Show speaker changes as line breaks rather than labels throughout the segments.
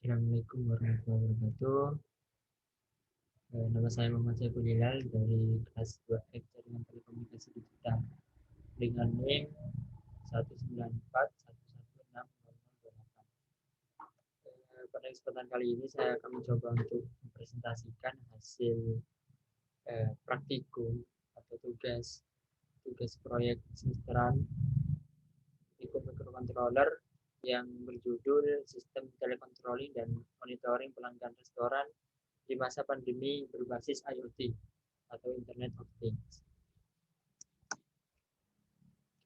Assalamualaikum warahmatullahi wabarakatuh. Nama saya Muhammad Saiful Hilal dari kelas 2F Jaringan Telekomunikasi Digital dengan NIM 194116008. Pada kesempatan kali ini saya akan mencoba untuk mempresentasikan hasil praktikum atau tugas proyek semesteran praktikum microcontroller yang berjudul Sistem Telecontrolling dan Monitoring Pelanggan Restoran di masa pandemi berbasis IoT atau Internet of Things.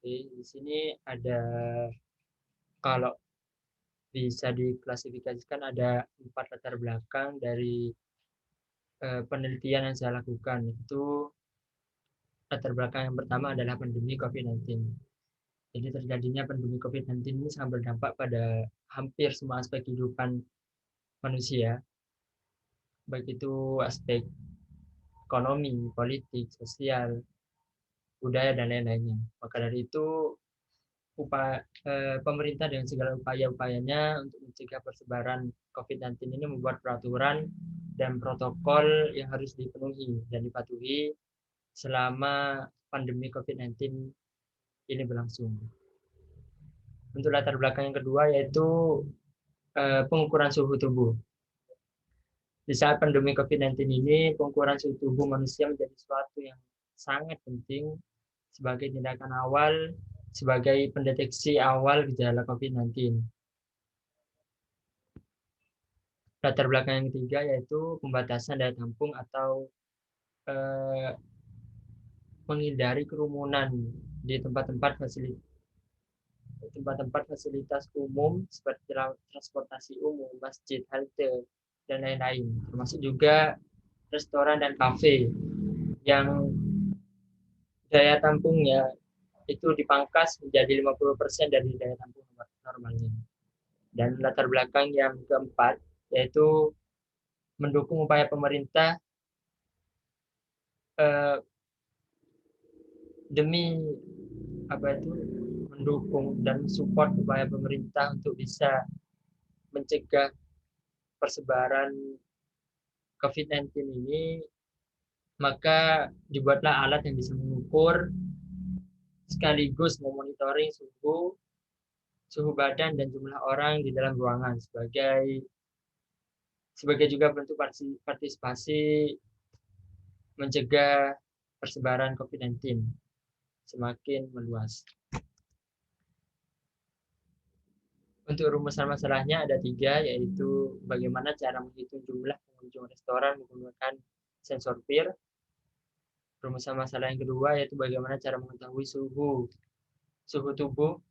Oke, di sini ada, kalau bisa diklasifikasikan, ada 4 latar belakang dari penelitian yang saya lakukan. Itu latar belakang yang pertama adalah pandemi COVID-19. Jadi terjadinya pandemi COVID-19 ini sangat berdampak pada hampir semua aspek kehidupan manusia, baik itu aspek ekonomi, politik, sosial, budaya, dan lain-lainnya. Maka dari itu, pemerintah dengan segala upaya-upayanya untuk mencegah persebaran COVID-19 ini membuat peraturan dan protokol yang harus dipenuhi dan dipatuhi selama pandemi COVID-19 ini berlangsung. Untuk latar belakang yang kedua yaitu pengukuran suhu tubuh. Di saat pandemi COVID-19 ini, pengukuran suhu tubuh manusia menjadi sesuatu yang sangat penting sebagai tindakan awal, sebagai pendeteksi awal gejala COVID-19. Latar belakang yang ketiga yaitu pembatasan daya tampung atau menghindari kerumunan di tempat-tempat fasilitas umum seperti transportasi umum, masjid, halte, dan lain-lain. Termasuk juga restoran dan kafe yang daya tampungnya itu dipangkas menjadi 50% dari daya tampung normalnya. Dan latar belakang yang keempat yaitu mendukung upaya pemerintah demi mendukung dan support upaya pemerintah untuk bisa mencegah persebaran COVID-19 ini, maka dibuatlah alat yang bisa mengukur sekaligus memonitoring suhu badan dan jumlah orang di dalam ruangan sebagai juga bentuk partisipasi mencegah persebaran COVID-19 semakin meluas. Untuk rumusan masalahnya ada 3, yaitu bagaimana cara menghitung jumlah pengunjung restoran menggunakan sensor PIR. Rumusan masalah yang kedua yaitu bagaimana cara mengetahui suhu tubuh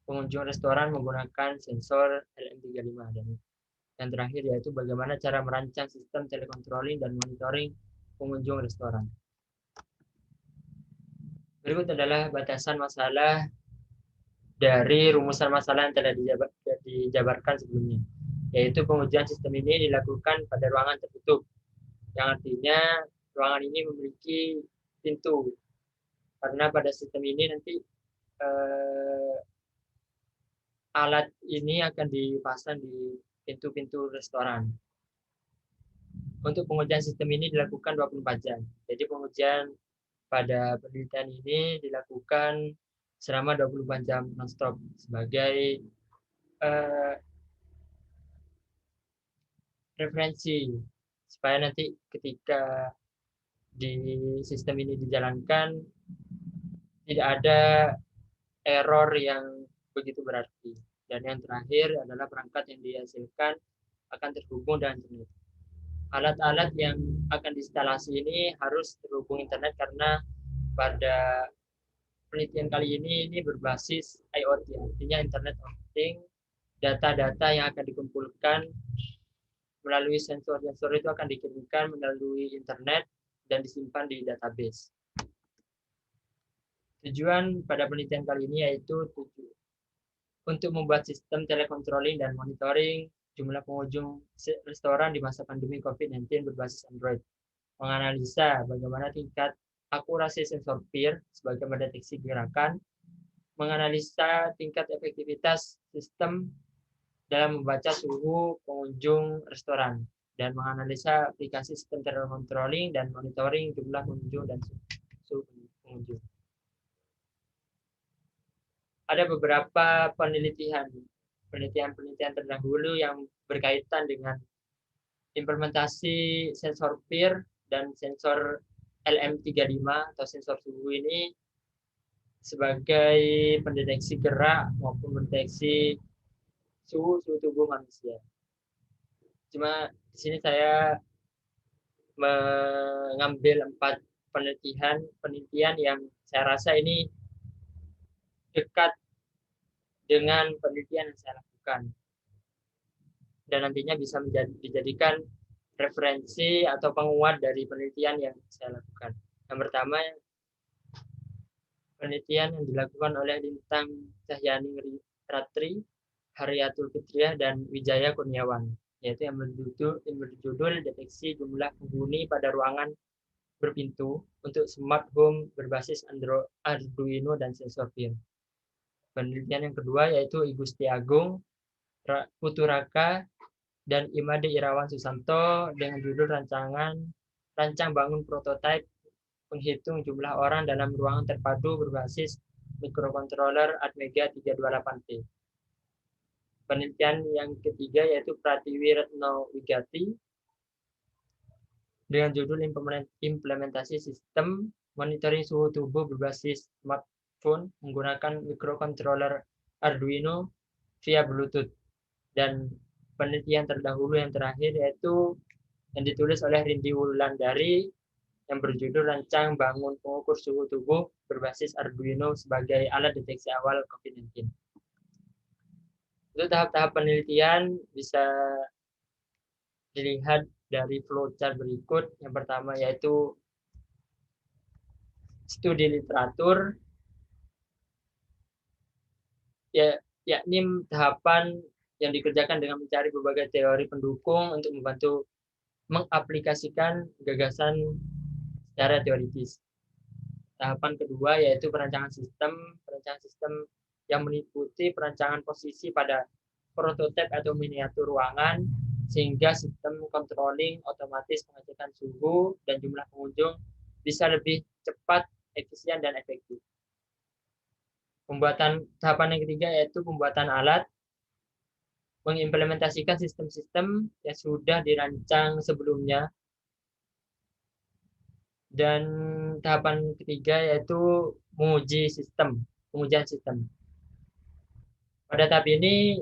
pengunjung restoran menggunakan sensor LM35. Dan yang terakhir yaitu bagaimana cara merancang sistem telecontrolling dan monitoring pengunjung restoran. Berikut adalah batasan masalah dari rumusan masalah yang telah dijabarkan sebelumnya, yaitu pengujian sistem ini dilakukan pada ruangan tertutup, yang artinya ruangan ini memiliki pintu, karena pada sistem ini nanti alat ini akan dipasang di pintu-pintu restoran. Untuk pengujian sistem ini dilakukan 24 jam. Jadi pengujian pada penelitian ini dilakukan selama 24 jam non-stop sebagai referensi supaya nanti ketika di sistem ini dijalankan tidak ada error yang begitu berarti. Dan yang terakhir adalah perangkat yang dihasilkan akan terhubung dengan internet. Alat-alat yang akan diinstalasi ini harus terhubung internet karena pada penelitian kali ini berbasis IoT, artinya Internet of Things. Data-data yang akan dikumpulkan melalui sensor-sensor itu akan dikirimkan melalui internet dan disimpan di database. Tujuan pada penelitian kali ini yaitu untuk membuat sistem telecontrolling dan monitoring jumlah pengunjung restoran di masa pandemi COVID-19 berbasis Android. Menganalisa bagaimana tingkat akurasi sensor PIR sebagai mendeteksi gerakan, menganalisa tingkat efektivitas sistem dalam membaca suhu pengunjung restoran dan menganalisa aplikasi sistem thermal controlling dan monitoring jumlah pengunjung dan suhu pengunjung. Ada beberapa penelitian terdahulu yang berkaitan dengan implementasi sensor PIR dan sensor LM35 atau sensor suhu ini sebagai pendeteksi gerak maupun pendeteksi suhu tubuh manusia. Cuma di sini saya mengambil 4 penelitian yang saya rasa ini dekat dengan penelitian yang saya lakukan dan nantinya bisa dijadikan referensi atau penguat dari penelitian yang saya lakukan. Yang pertama, penelitian yang dilakukan oleh Lintang Cahyani Ratri, Haryatul Fitriah, dan Wijaya Kurniawan, yaitu yang berjudul deteksi jumlah penghuni pada ruangan berpintu untuk smart home berbasis Arduino dan sensor PIR. Penelitian yang kedua yaitu Igusti Agung Puturaka dan Imade Irawan Susanto dengan judul rancang bangun prototipe penghitung jumlah orang dalam ruangan terpadu berbasis mikrokontroler Atmega 328P. Penelitian yang ketiga yaitu Pratiwi Retno Wigati dengan judul implementasi sistem monitoring suhu tubuh berbasis smartphone menggunakan mikrokontroler Arduino via Bluetooth. Dan penelitian terdahulu yang terakhir yaitu yang ditulis oleh Rindi Wulandari yang berjudul rancang bangun pengukur suhu tubuh berbasis Arduino sebagai alat deteksi awal COVID-19. Untuk tahap-tahap penelitian bisa dilihat dari flowchart berikut. Yang pertama yaitu studi literatur, yakni tahapan yang dikerjakan dengan mencari berbagai teori pendukung untuk membantu mengaplikasikan gagasan secara teoritis. Tahapan kedua yaitu perancangan sistem yang meliputi perancangan posisi pada prototipe atau miniatur ruangan sehingga sistem controlling otomatis pengecekan suhu dan jumlah pengunjung bisa lebih cepat, efisien, dan efektif. Tahapan yang ketiga yaitu pembuatan alat, mengimplementasikan sistem-sistem yang sudah dirancang sebelumnya. Dan tahapan ketiga yaitu pengujian sistem. Pada tahap ini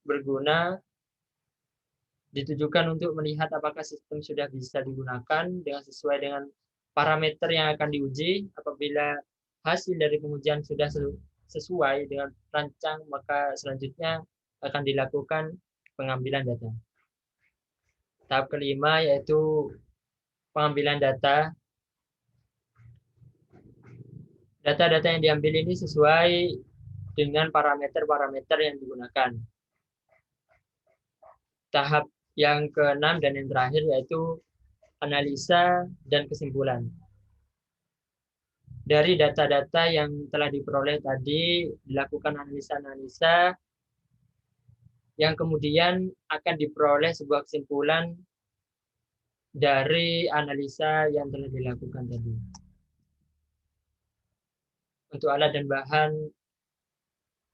berguna ditujukan untuk melihat apakah sistem sudah bisa digunakan sesuai dengan parameter yang akan diuji. Apabila hasil dari pengujian sudah sesuai dengan rancang, maka selanjutnya akan dilakukan pengambilan data. Tahap kelima yaitu pengambilan data. Data-data yang diambil ini sesuai dengan parameter-parameter yang digunakan. Tahap yang keenam dan yang terakhir yaitu analisa dan kesimpulan. Dari data-data yang telah diperoleh tadi, dilakukan analisa-analisa yang kemudian akan diperoleh sebuah kesimpulan dari analisa yang telah dilakukan tadi. Untuk alat dan bahan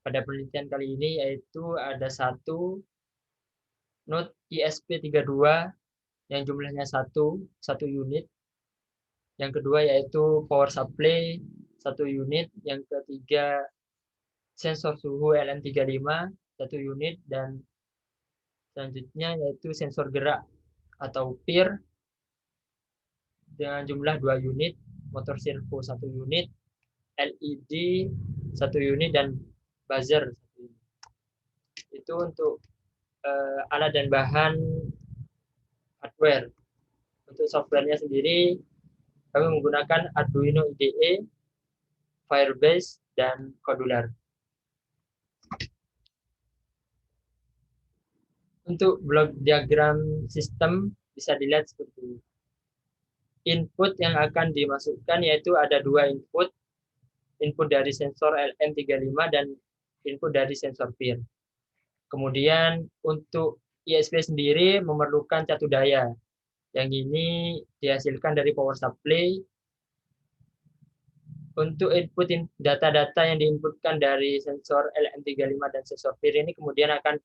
pada penelitian kali ini yaitu ada satu Node ISP32 yang jumlahnya satu unit. Yang kedua yaitu power supply 1 unit. Yang ketiga sensor suhu LM35 1 unit. Dan selanjutnya yaitu sensor gerak atau PIR dengan jumlah 2 unit, motor servo 1 unit, LED 1 unit, dan buzzer 1 unit. Itu untuk alat dan bahan hardware. Untuk softwarenya sendiri kami menggunakan Arduino IDE, Firebase, dan Codular. Untuk blok diagram sistem bisa dilihat seperti ini. Input yang akan dimasukkan yaitu ada 2 input dari sensor LM35 dan input dari sensor PIR. Kemudian untuk ISP sendiri memerlukan catu daya. Yang ini dihasilkan dari power supply. Untuk input data-data yang diinputkan dari sensor LM35 dan sensor PIR ini kemudian akan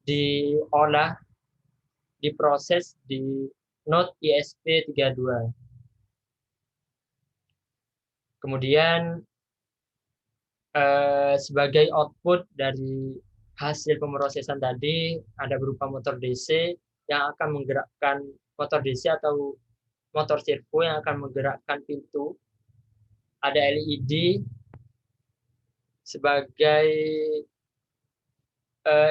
diolah, diproses di node ISP32. Kemudian sebagai output dari hasil pemrosesan tadi ada berupa motor DC yang akan menggerakkan motor DC atau motor servo yang akan menggerakkan pintu. Ada LED sebagai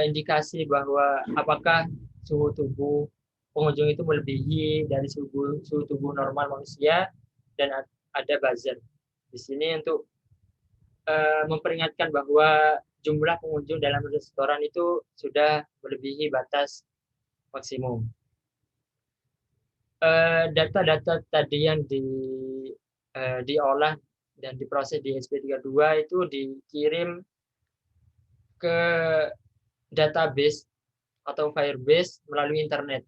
indikasi bahwa apakah suhu tubuh pengunjung itu melebihi dari suhu tubuh normal manusia, dan ada buzzer di sini untuk memperingatkan bahwa jumlah pengunjung dalam restoran itu sudah melebihi batas maksimum. Data-data tadi yang diolah dan diproses di SP32 itu dikirim ke database atau Firebase melalui internet.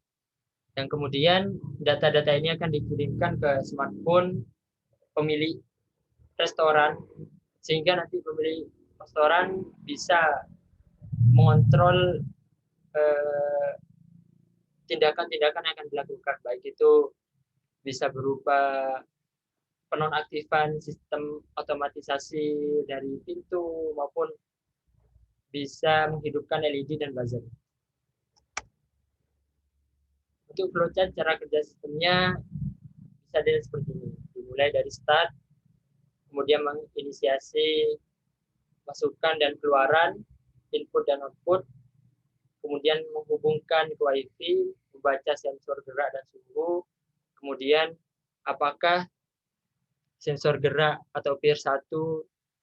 Yang kemudian data-data ini akan dikirimkan ke smartphone pemilik restoran, sehingga nanti pemilik restoran bisa mengontrol tindakan-tindakan yang akan dilakukan, baik itu bisa berupa penonaktifan sistem otomatisasi dari pintu maupun bisa menghidupkan LED dan buzzer. Untuk flowchart cara kerja sistemnya bisa dilihat seperti ini. Dimulai dari start, kemudian menginisiasi masukan dan keluaran, input dan output, kemudian menghubungkan ke WiFi, membaca sensor gerak dan suhu, kemudian apakah sensor gerak atau PIR 1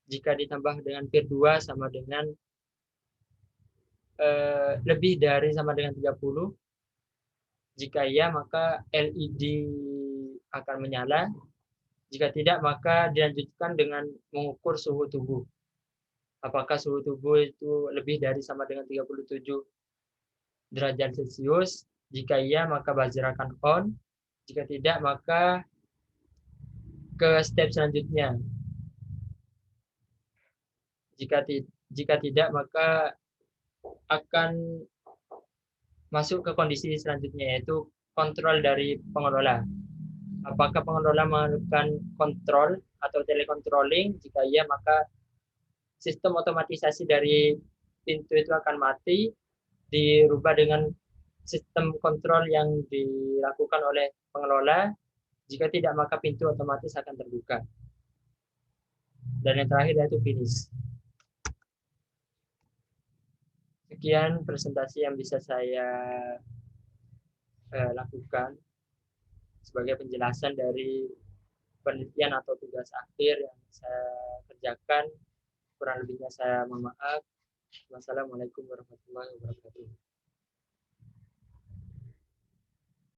jika ditambah dengan PIR 2 sama dengan lebih dari sama dengan 30. Jika iya, maka LED akan menyala. Jika tidak, maka dilanjutkan dengan mengukur suhu tubuh. Apakah suhu tubuh itu lebih dari sama dengan 37 derajat Celcius? Jika iya, maka buzzer akan on. Jika tidak, maka ke step selanjutnya. Jika tidak, maka akan masuk ke kondisi selanjutnya, yaitu kontrol dari pengelola. Apakah pengelola melakukan kontrol atau telecontrolling? Jika iya, maka sistem otomatisasi dari pintu itu akan mati, dirubah dengan sistem kontrol yang dilakukan oleh pengelola. Jika tidak, maka pintu otomatis akan terbuka. Dan yang terakhir yaitu finish. Sekian presentasi yang bisa saya lakukan sebagai penjelasan dari penelitian atau tugas akhir yang saya kerjakan. Kurang lebihnya saya mohon maaf. Wassalamualaikum warahmatullahi wabarakatuh.